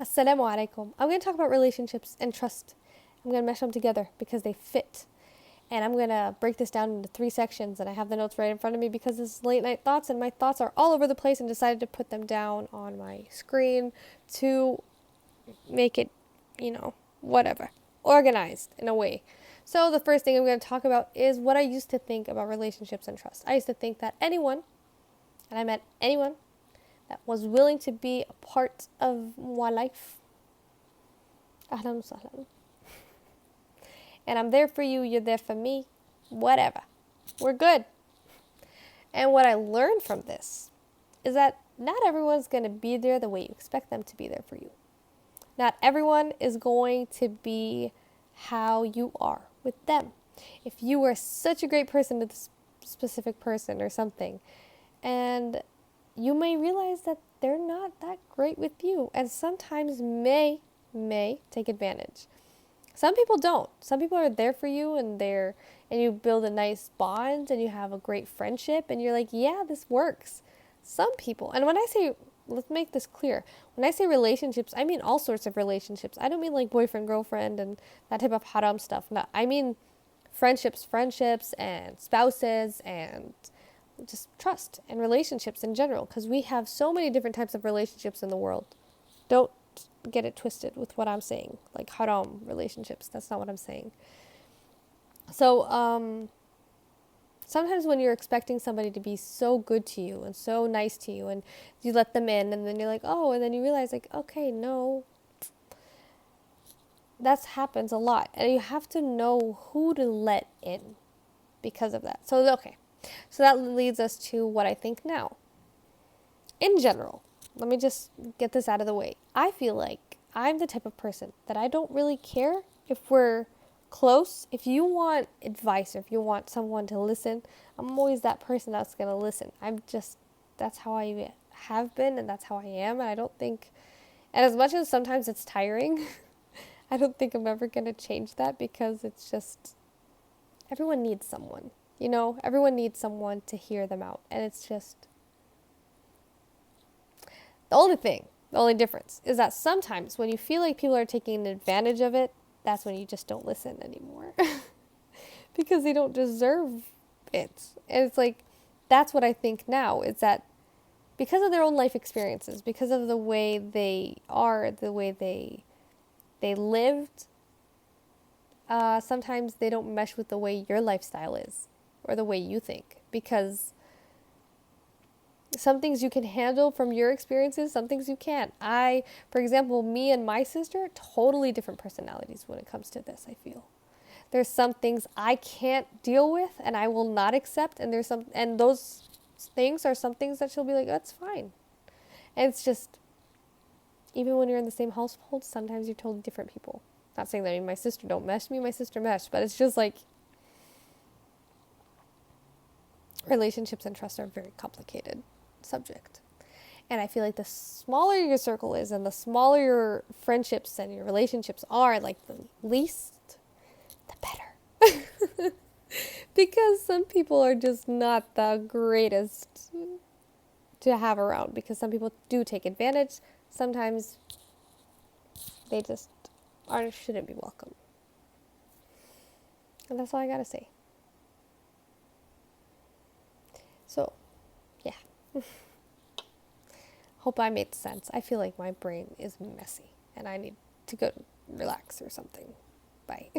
Assalamu alaikum. I'm going to talk about relationships and trust. I'm going to mesh them together because they fit. And I'm going to break this down into 3 sections. And I have the notes right in front of me because this is late night thoughts and my thoughts are all over the place, and decided to put them down on my screen to make it, whatever, organized in a way. So the first thing I'm going to talk about is what I used to think about relationships and trust. I used to think that anyone, and I meant anyone, that was willing to be a part of my life, ahlan wa sahlan. And I'm there for you, you're there for me, whatever. We're good. And what I learned from this is that not everyone's going to be there the way you expect them to be there for you. Not everyone is going to be how you are with them. If you are such a great person to this specific person or something, and you may realize that they're not that great with you, and sometimes may take advantage. Some people don't. Some people are there for you, and you build a nice bond and you have a great friendship and you're like, yeah, this works. Some people, and when I say, let's make this clear, when I say relationships, I mean all sorts of relationships. I don't mean like boyfriend, girlfriend, and that type of haram stuff. No, I mean friendships, and spouses, and just trust and relationships in general, because we have so many different types of relationships in the world. Don't get it twisted with what I'm saying, like haram relationships. That's not what I'm saying. So sometimes when you're expecting somebody to be so good to you and so nice to you, and you let them in, and then you're like, oh, and then you realize like, okay, no, that happens a lot, and you have to know who to let in because of that. So that leads us to what I think now. In general, let me just get this out of the way. I feel like I'm the type of person that I don't really care if we're close. If you want advice or if you want someone to listen, I'm always that person that's going to listen. That's how I have been, and that's how I am. And I don't think, and as much as sometimes it's tiring, I don't think I'm ever going to change that, because it's just, everyone needs someone, everyone needs someone to hear them out. And it's just, the only difference is that sometimes when you feel like people are taking advantage of it, that's when you just don't listen anymore because they don't deserve it. And it's like, that's what I think now, is that because of their own life experiences, because of the way they are, the way they lived, sometimes they don't mesh with the way your lifestyle is or the way you think, because some things you can handle from your experiences, some things you can't. For example, me and my sister, totally different personalities when it comes to this, I feel. There's some things I can't deal with and I will not accept, and those things are some things that she'll be like, that's fine. And it's just, even when you're in the same household, sometimes you're totally different people. Not saying that me and my sister don't mesh, me and my sister mesh, but it's just like, relationships and trust are a very complicated subject. And I feel like the smaller your circle is and the smaller your friendships and your relationships are, like the least, the better. Because some people are just not the greatest to have around, because some people do take advantage. Sometimes they just shouldn't be welcome. And that's all I gotta say. So, yeah. Hope I made sense. I feel like my brain is messy and I need to go relax or something. Bye.